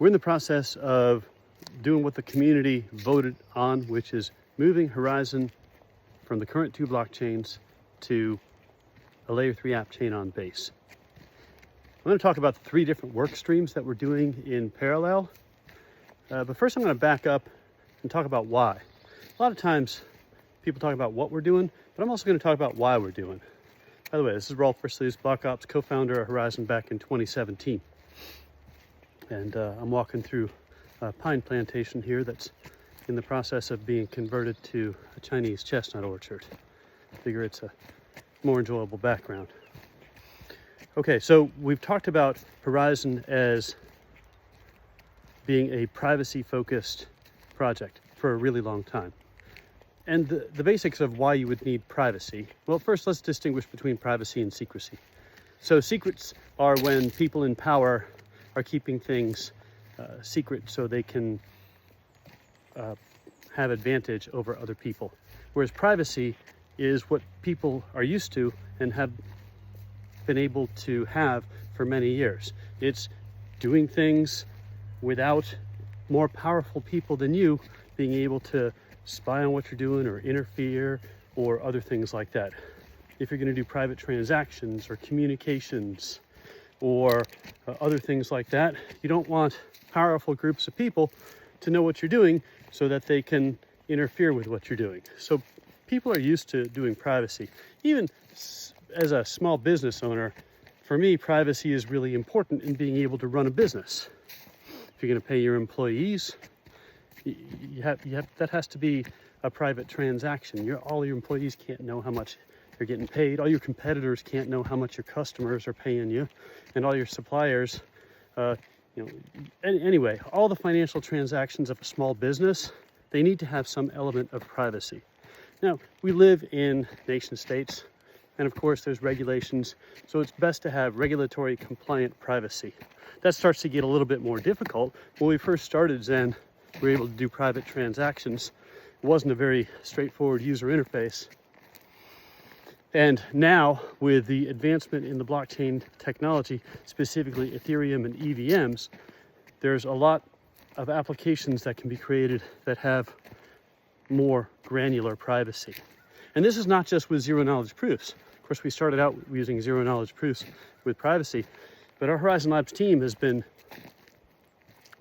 we're in the process of doing what the community voted on, which is moving Horizen from the current 2 blockchains to a layer 3 app chain on Base. I'm going to talk about the 3 different work streams that we're doing in parallel. But first I'm going to back up and talk about why. A lot of times people talk about what we're doing, but I'm also going to talk about why we're doing. By the way, this is Rolf Versluis, Block Ops co-founder of Horizen back in 2017. And I'm walking through a pine plantation here that's in the process of being converted to a Chinese chestnut orchard. I figure it's a more enjoyable background. Okay, so we've talked about Horizen as being a privacy-focused project for a really long time. And the basics of why you would need privacy. Well, first let's distinguish between privacy and secrecy. So secrets are when people in power are keeping things secret so they can have advantage over other people. Whereas privacy is what people are used to and have been able to have for many years. It's doing things without more powerful people than you being able to spy on what you're doing or interfere or other things like that. If you're going to do private transactions or communications or other things like that, you don't want powerful groups of people to know what you're doing so that they can interfere with what you're doing. So people are used to doing privacy. Even as a small business owner, for me, privacy is really important in being able to run a business. If you're going to pay your employees, that has to be a private transaction. All your employees can't know how much you're getting paid. All your competitors can't know how much your customers are paying you, and all your suppliers. Anyway, all the financial transactions of a small business, they need to have some element of privacy. Now, we live in nation states, and of course there's regulations, so it's best to have regulatory compliant privacy. That starts to get a little bit more difficult. When we first started Zen, we were able to do private transactions. It wasn't a very straightforward user interface. And now, with the advancement in the blockchain technology, specifically Ethereum and EVMs, there's a lot of applications that can be created that have more granular privacy. And this is not just with zero-knowledge proofs. Of course, we started out using zero-knowledge proofs with privacy, but our Horizen Labs team has been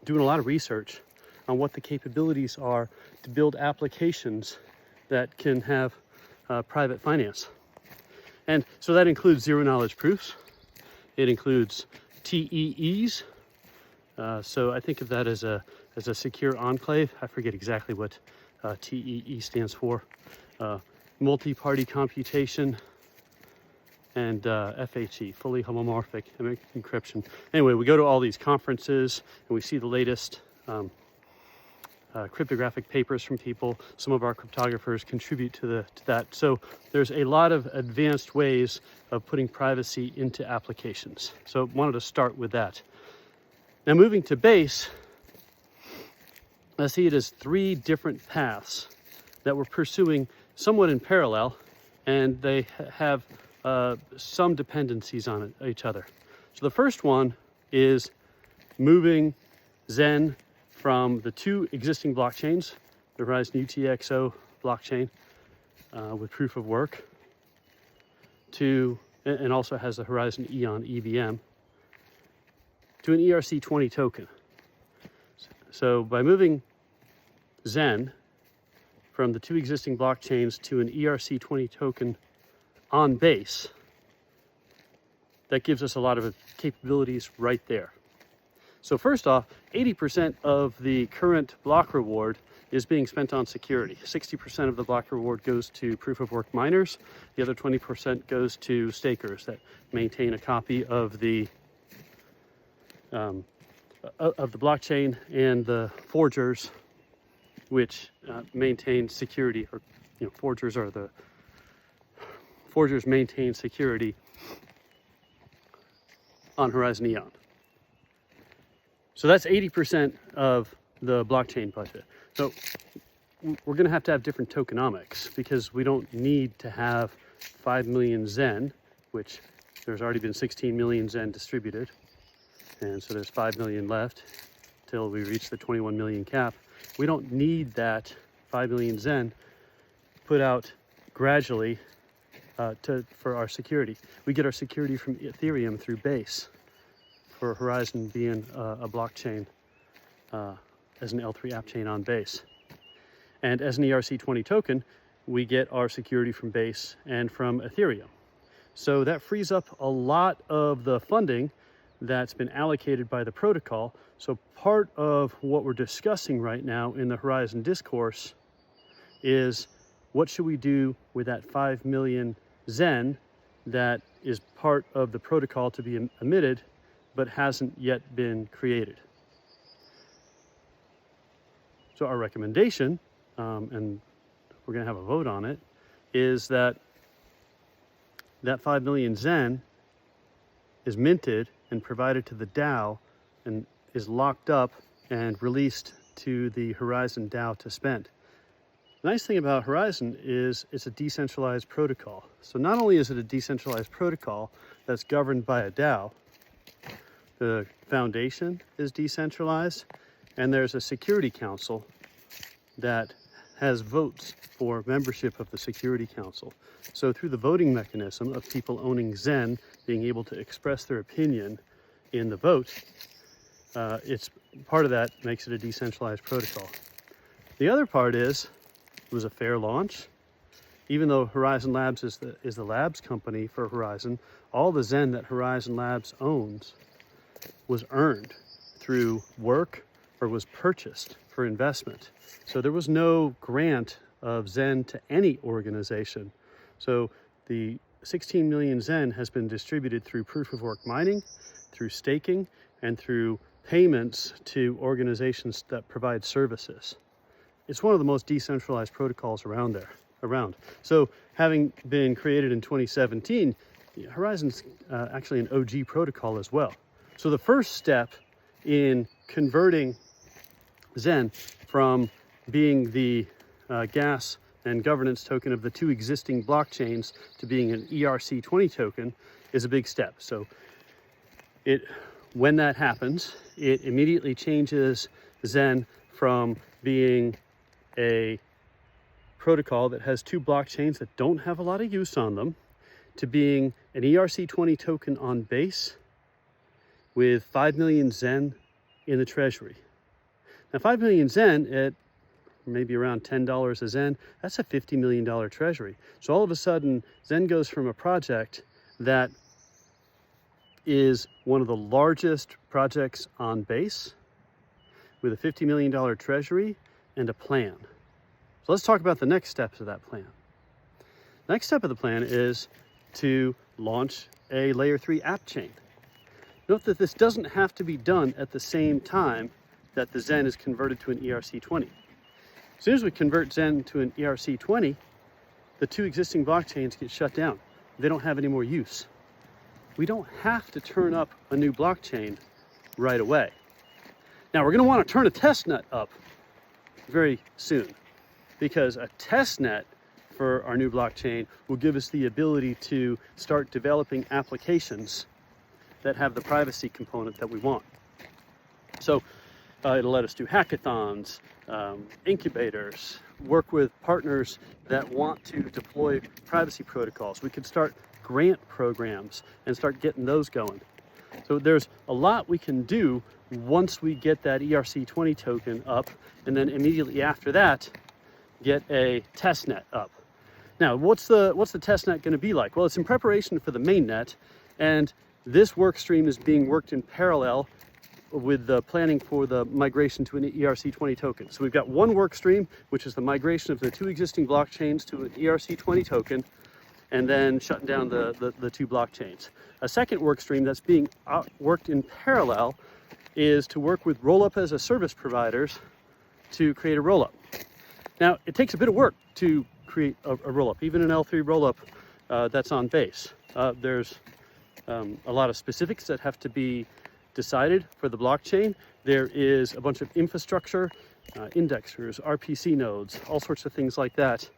doing a lot of research on what the capabilities are to build applications that can have private finance. And so that includes zero-knowledge proofs. It includes TEEs. So I think of that as a secure enclave. I forget exactly what TEE stands for. Multi-party computation, and FHE, fully homomorphic encryption. Anyway, we go to all these conferences and we see the latest cryptographic papers from people. Some of our cryptographers contribute to that. So there's a lot of advanced ways of putting privacy into applications. So wanted to start with that. Now moving to Base, I see it as 3 different paths that we're pursuing somewhat in parallel, and they have some dependencies on each other. So the first one is moving Zen from the 2 existing blockchains, the Horizen UTXO blockchain with proof of work, and also has the Horizen Eon EVM, to an ERC20 token. So by moving Zen from the 2 existing blockchains to an ERC20 token on Base, that gives us a lot of capabilities right there. So first off, 80% of the current block reward is being spent on security. 60% of the block reward goes to proof of work miners. The other 20% goes to stakers that maintain a copy of the blockchain, and the forgers, which maintain security, or forgers maintain security on Horizen Eon. So that's 80% of the blockchain budget. So we're going to have different tokenomics, because we don't need to have 5 million Zen, which there's already been 16 million Zen distributed. And so there's 5 million left, till we reach the 21 million cap. We don't need that 5 million Zen put out gradually for our security. We get our security from Ethereum through Base, for Horizen being a blockchain as an L3 app chain on Base. And as an ERC20 token, we get our security from Base and from Ethereum. So that frees up a lot of the funding that's been allocated by the protocol. So part of what we're discussing right now in the Horizen discourse is, what should we do with that 5 million Zen that is part of the protocol to be emitted but hasn't yet been created? So our recommendation, and we're going to have a vote on it, is that 5 million Zen is minted and provided to the DAO and is locked up and released to the Horizen DAO to spend. The nice thing about Horizen is it's a decentralized protocol. So not only is it a decentralized protocol that's governed by a DAO, the foundation is decentralized, and there's a security council that has votes for membership of the security council. So through the voting mechanism of people owning Zen being able to express their opinion in the vote, it's part of that makes it a decentralized protocol. The other part is, it was a fair launch. Even though Horizen Labs is the labs company for Horizen, all the Zen that Horizen Labs owns was earned through work or was purchased for investment. So there was no grant of Zen to any organization. So the 16 million Zen has been distributed through proof of work mining, through staking, and through payments to organizations that provide services. It's one of the most decentralized protocols around. So having been created in 2017, Horizen's actually an OG protocol as well. So the first step in converting Zen from being the gas and governance token of the two existing blockchains to being an ERC20 token is a big step. So when that happens, it immediately changes Zen from being a protocol that has two blockchains that don't have a lot of use on them to being an ERC20 token on Base with 5 million Zen in the treasury. Now 5 million Zen at maybe around $10 a Zen, that's a $50 million treasury. So all of a sudden, Zen goes from a project that is one of the largest projects on Base with a $50 million treasury and a plan. So let's talk about the next steps of that plan. Next step of the plan is to launch a layer 3 app chain. Note that this doesn't have to be done at the same time that the Zen is converted to an ERC20. As soon as we convert Zen to an ERC20, the two existing blockchains get shut down. They don't have any more use. We don't have to turn up a new blockchain right away. Now we're going to want to turn a testnet up very soon, because a testnet for our new blockchain will give us the ability to start developing applications that have the privacy component that we want. So it'll let us do hackathons, incubators, work with partners that want to deploy privacy protocols. We could start grant programs and start getting those going. So there's a lot we can do once we get that ERC20 token up, and then immediately after that, get a testnet up. Now, what's the testnet going to be like? Well, it's in preparation for the mainnet, and this work stream is being worked in parallel with the planning for the migration to an ERC20 token. So we've got one work stream, which is the migration of the two existing blockchains to an ERC20 token, and then shutting down the two blockchains. A second work stream that's being worked in parallel is to work with roll-up as a service providers to create a roll-up. Now, it takes a bit of work to create a roll-up, even an L3 roll-up that's on Base. There's a lot of specifics that have to be decided for the blockchain. There is a bunch of infrastructure, indexers, RPC nodes, all sorts of things like that,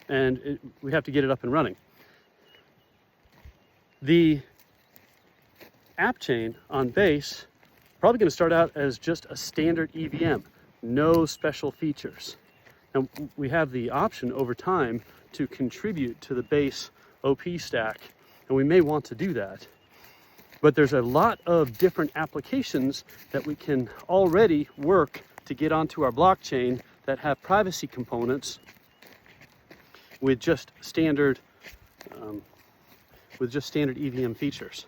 and we have to get it up and running. The app chain on Base Probably going to start out as just a standard EVM, no special features. And we have the option over time to contribute to the base OP stack, and we may want to do that. But there's a lot of different applications that we can already work to get onto our blockchain that have privacy components with just standard EVM features.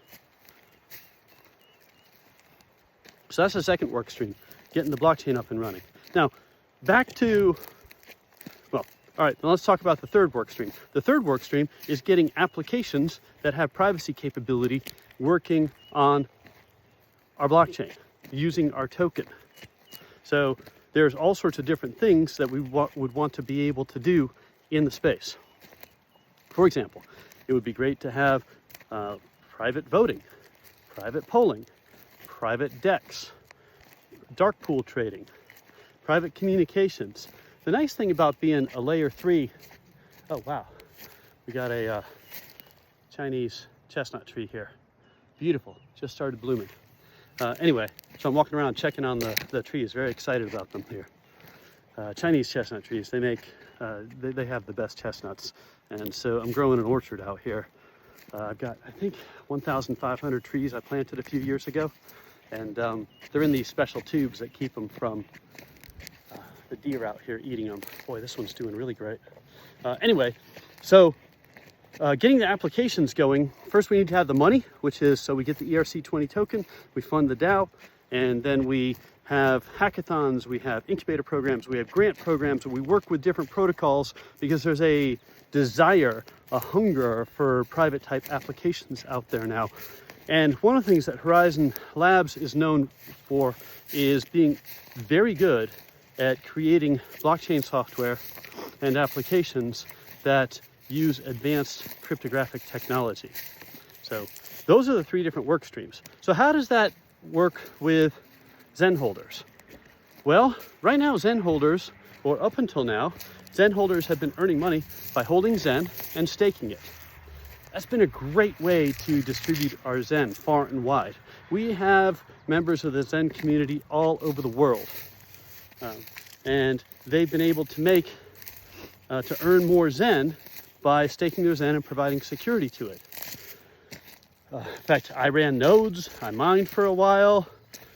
So that's the second work stream, getting the blockchain up and running. Now, back to, well, all right, now let's talk about the third work stream. The third work stream is getting applications that have privacy capability working on our blockchain, using our token. So there's all sorts of different things that we would want to be able to do in the space. For example, it would be great to have private voting, private polling, private DEX, dark pool trading, private communications. The nice thing about being a layer 3, oh wow, we got a Chinese chestnut tree here. Beautiful, just started blooming. Anyway, so I'm walking around checking on the trees, very excited about them here. Chinese chestnut trees, they make, they have the best chestnuts. And so I'm growing an orchard out here. I've got, I think, 1,500 trees I planted a few years ago. And they're in these special tubes that keep them from the deer out here eating them. Boy, this one's doing really great. Anyway, so getting the applications going, first we need to have the money, which is, so we get the ERC20 token, we fund the DAO, and then we have hackathons, we have incubator programs, we have grant programs, and we work with different protocols because there's a desire, a hunger for private type applications out there now. And one of the things that Horizen Labs is known for is being very good at creating blockchain software and applications that use advanced cryptographic technology. So those are the three different work streams. So how does that work with Zen holders? Well, right now Zen holders, or up until now, Zen holders have been earning money by holding Zen and staking it. That's been a great way to distribute our Zen far and wide. We have members of the Zen community all over the world. And they've been able to earn more Zen by staking their Zen and providing security to it. In fact, I ran nodes, I mined for a while.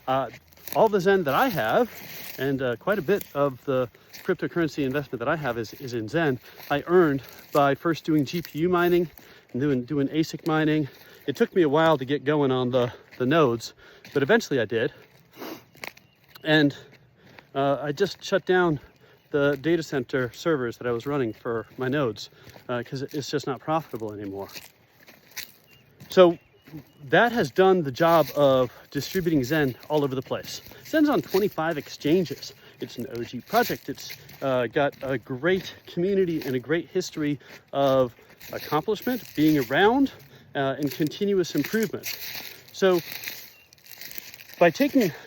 All the Zen that I have, and quite a bit of the cryptocurrency investment that I have is in Zen, I earned by first doing GPU mining and doing ASIC mining. It took me a while to get going on the nodes, but eventually I did. And I just shut down the data center servers that I was running for my nodes because it's just not profitable anymore. So that has done the job of distributing Zen all over the place. Zen's on 25 exchanges. It's an OG project. It's got a great community and a great history of accomplishment, being around, and continuous improvement. So by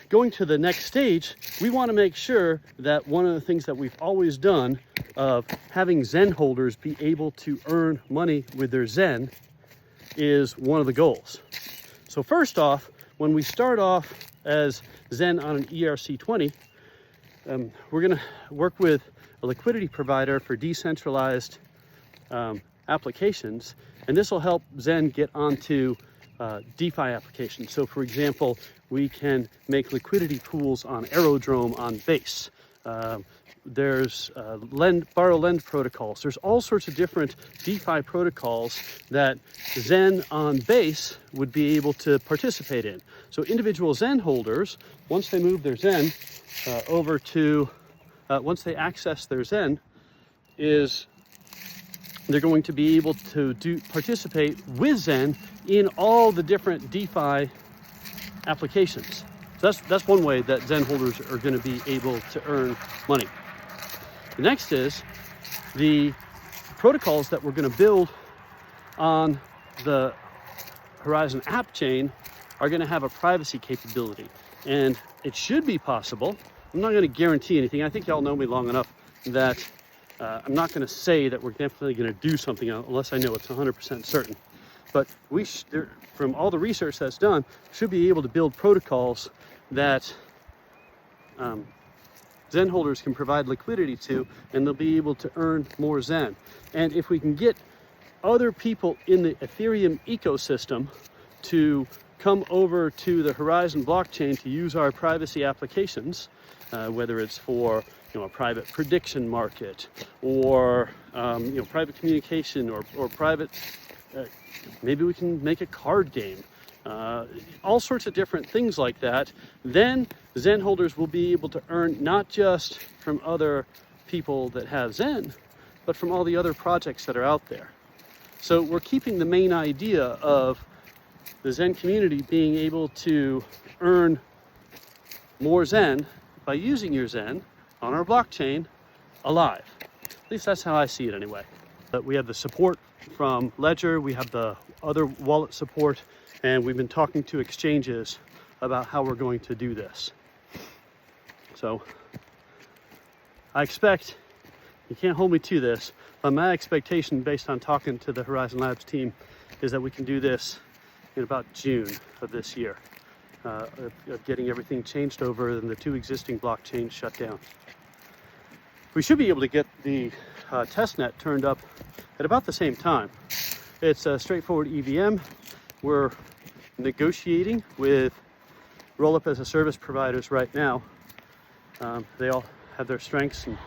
going to the next stage, we want to make sure that one of the things that we've always done of having Zen holders be able to earn money with their Zen is one of the goals. So first off, when we start off as Zen on an ERC20, we're going to work with a liquidity provider for decentralized applications, and this will help Zen get onto DeFi applications. So for example, we can make liquidity pools on Aerodrome on Base. There's borrow lend protocols. There's all sorts of different DeFi protocols that Zen on Base would be able to participate in. So individual Zen holders, once they move their Zen over to, once they access their Zen, they're going to be able to participate with Zen in all the different DeFi applications. So that's one way that Zen holders are going to be able to earn money. The next is the protocols that we're going to build on the Horizen app chain are going to have a privacy capability. And it should be possible. I'm not going to guarantee anything. I think y'all know me long enough that I'm not going to say that we're definitely going to do something unless I know it's 100% certain. But from all the research that's done, should be able to build protocols that Zen holders can provide liquidity to, and they'll be able to earn more Zen. And if we can get other people in the Ethereum ecosystem to come over to the Horizen blockchain to use our privacy applications, whether it's for a private prediction market or private communication or private, maybe we can make a card game, all sorts of different things like that, then Zen holders will be able to earn not just from other people that have Zen, but from all the other projects that are out there. So we're keeping the main idea of the Zen community being able to earn more Zen by using your Zen on our blockchain alive. At least that's how I see it anyway. But we have the support from Ledger, we have the other wallet support, and we've been talking to exchanges about how we're going to do this. So I expect, you can't hold me to this, but my expectation based on talking to the Horizen Labs team is that we can do this in about June of this year, of getting everything changed over and the 2 existing blockchains shut down. We should be able to get the testnet turned up at about the same time. It's a straightforward EVM. We're negotiating with roll-up as a service providers right now. They all have their strengths and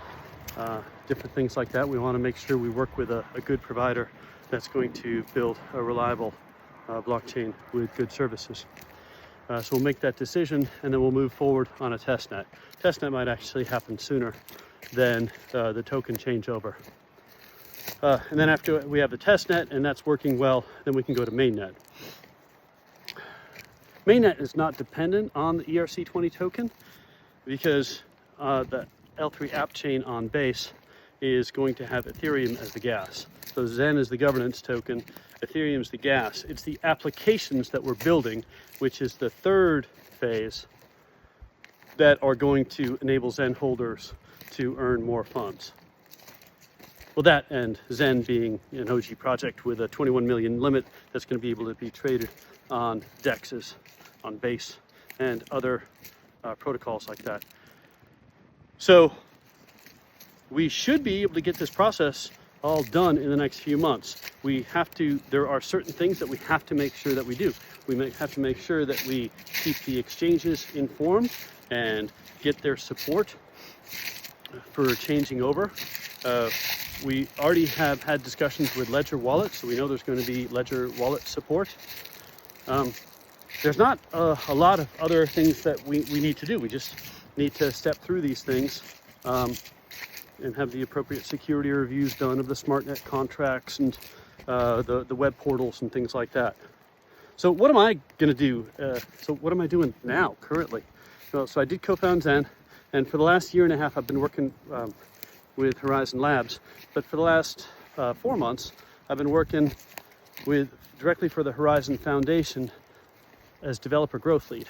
different things like that. We want to make sure we work with a good provider that's going to build a reliable blockchain with good services. So we'll make that decision and then we'll move forward on a testnet. Testnet might actually happen sooner than the token changeover. And then after we have the testnet and that's working well, then we can go to mainnet. Mainnet is not dependent on the ERC20 token because the L3 app chain on base is going to have Ethereum as the gas. So Zen is the governance token, Ethereum is the gas. It's the applications that we're building, which is the 3rd phase, that are going to enable Zen holders to earn more funds. Well, that and Zen being an OG project with a 21 million limit that's going to be able to be traded on DEXs, on Base, and other protocols like that. So we should be able to get this process all done in the next few months. There are certain things that we have to make sure that we do. We have to make sure that we keep the exchanges informed and get their support for changing over. We already have had discussions with Ledger Wallet, so we know there's going to be Ledger Wallet support. There's not a lot of other things that we need to do. We just need to step through these things and have the appropriate security reviews done of the SmartNet contracts and the web portals and things like that. So what am I going to do? So what am I doing now, currently? So I did co-found Zen, and for the last 1.5 years, I've been working with Horizen Labs. But for the last 4 months, I've been working directly for the Horizen Foundation as developer growth lead.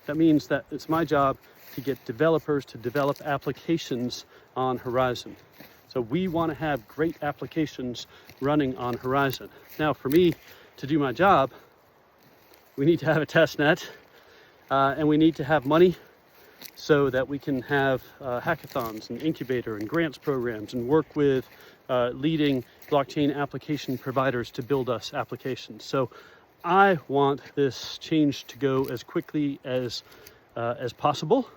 That means that it's my job to get developers to develop applications on Horizen. So we want to have great applications running on Horizen. Now, for me to do my job, we need to have a testnet, and we need to have money so that we can have hackathons and incubator and grants programs and work with leading blockchain application providers to build us applications. So I want this change to go as quickly as possible,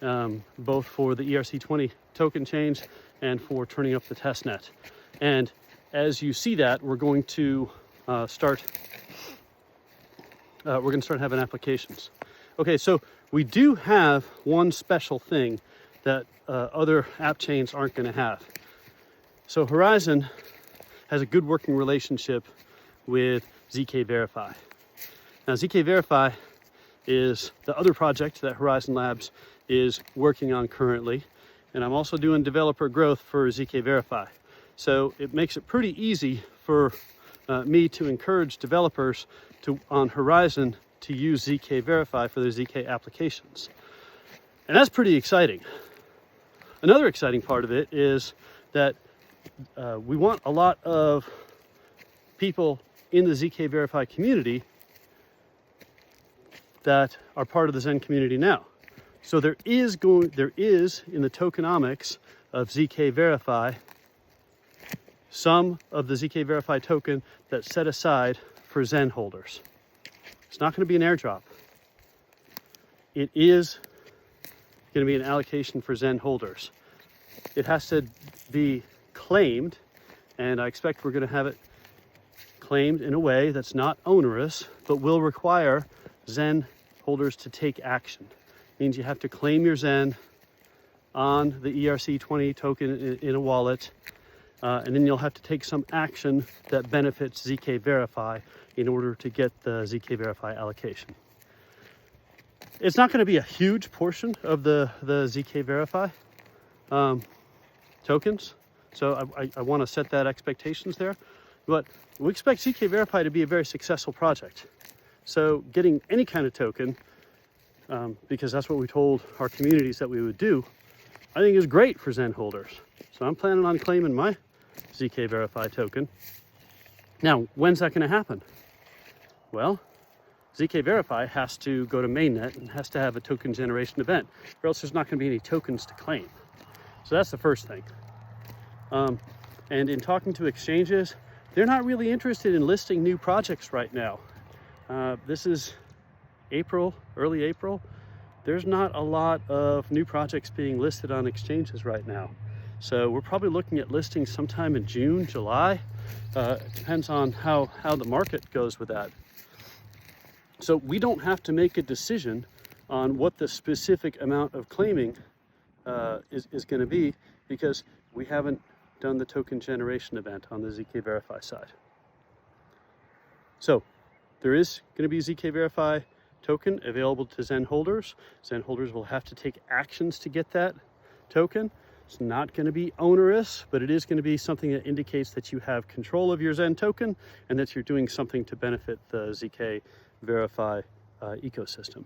both for the ERC20 token change and for turning up the testnet. And as you see that, we're going to start having applications. Okay, so we do have one special thing that other app chains aren't going to have. So Horizen has a good working relationship with ZK Verify. Now, ZK Verify is the other project that Horizen Labs is working on currently, and I'm also doing developer growth for ZK Verify. So it makes it pretty easy for me to encourage developers on Horizen to use ZK Verify for their ZK applications. And that's pretty exciting. Another exciting part of it is that we want a lot of people in the ZK Verify community that are part of the Zen community now. So there is in the tokenomics of ZK Verify some of the ZK Verify token that's set aside for Zen holders. It's not going to be an airdrop. It is going to be an allocation for Zen holders. It has to be claimed, and I expect we're going to have it claimed in a way that's not onerous, but will require Zen holders to take action. It means you have to claim your Zen on the ERC20 token in a wallet, and then you'll have to take some action that benefits ZK Verify in order to get the ZK Verify allocation. It's not going to be a huge portion of the ZK Verify tokens, so I want to set that expectations there. But we expect ZK Verify to be a very successful project. So getting any kind of token, because that's what we told our communities that we would do, I think is great for Zen holders. So I'm planning on claiming my ZK Verify token. Now, when's that going to happen? Well, ZK Verify has to go to mainnet and has to have a token generation event, or else there's not going to be any tokens to claim. So that's the first thing. And in talking to exchanges, they're not really interested in listing new projects right now. This is April, early April. There's not a lot of new projects being listed on exchanges right now. So we're probably looking at listing sometime in June, July. It depends on how the market goes with that. So we don't have to make a decision on what the specific amount of claiming is going to be, because we haven't done the token generation event on the ZK Verify side. So there is going to be ZK Verify token available to Zen holders. Zen holders will have to take actions to get that token. It's not going to be onerous, but it is going to be something that indicates that you have control of your Zen token and that you're doing something to benefit the ZK Verify ecosystem.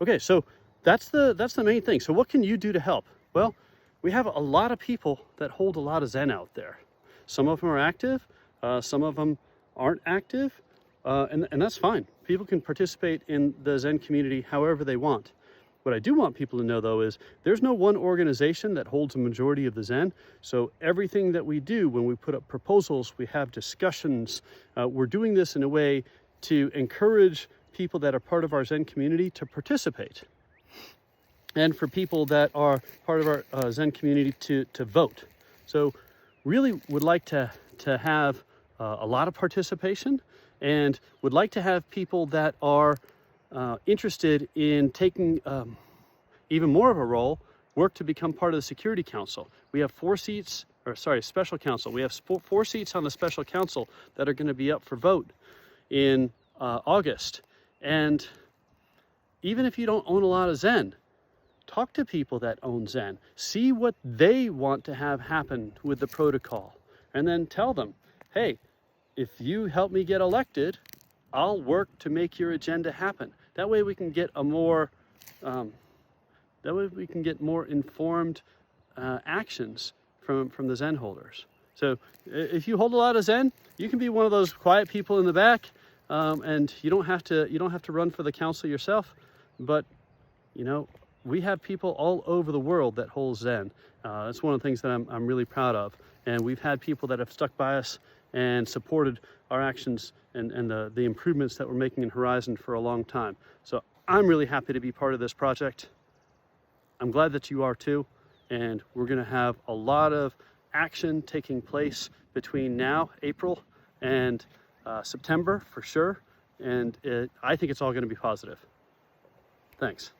Okay, so that's the main thing. So what can you do to help? Well, we have a lot of people that hold a lot of Zen out there. Some of them are active, some of them aren't active, and that's fine. People can participate in the Zen community however they want. What I do want people to know, though, is there's no one organization that holds a majority of the Zen. So everything that we do, when we put up proposals, we have discussions. We're doing this in a way to encourage people that are part of our Zen community to participate, and for people that are part of our Zen community to vote. So really would like to have a lot of participation, and would like to have people that are interested in taking even more of a role, work to become part of the Security Council. We have Special Council. We have 4 seats on the Special Council that are going to be up for vote in August. And even if you don't own a lot of Zen, talk to people that own Zen. See what they want to have happen with the protocol. And then tell them, hey, if you help me get elected, I'll work to make your agenda happen. That way we can get more informed actions from the Zen holders. So if you hold a lot of Zen, you can be one of those quiet people in the back, and you don't have to run for the council yourself. But we have people all over the world that hold Zen. That's one of the things that I'm really proud of. And we've had people that have stuck by us and supported our actions and the improvements that we're making in Horizen for a long time. So I'm really happy to be part of this project. I'm glad that you are too. And we're going to have a lot of action taking place between now, April, and September for sure. And I think it's all going to be positive. Thanks.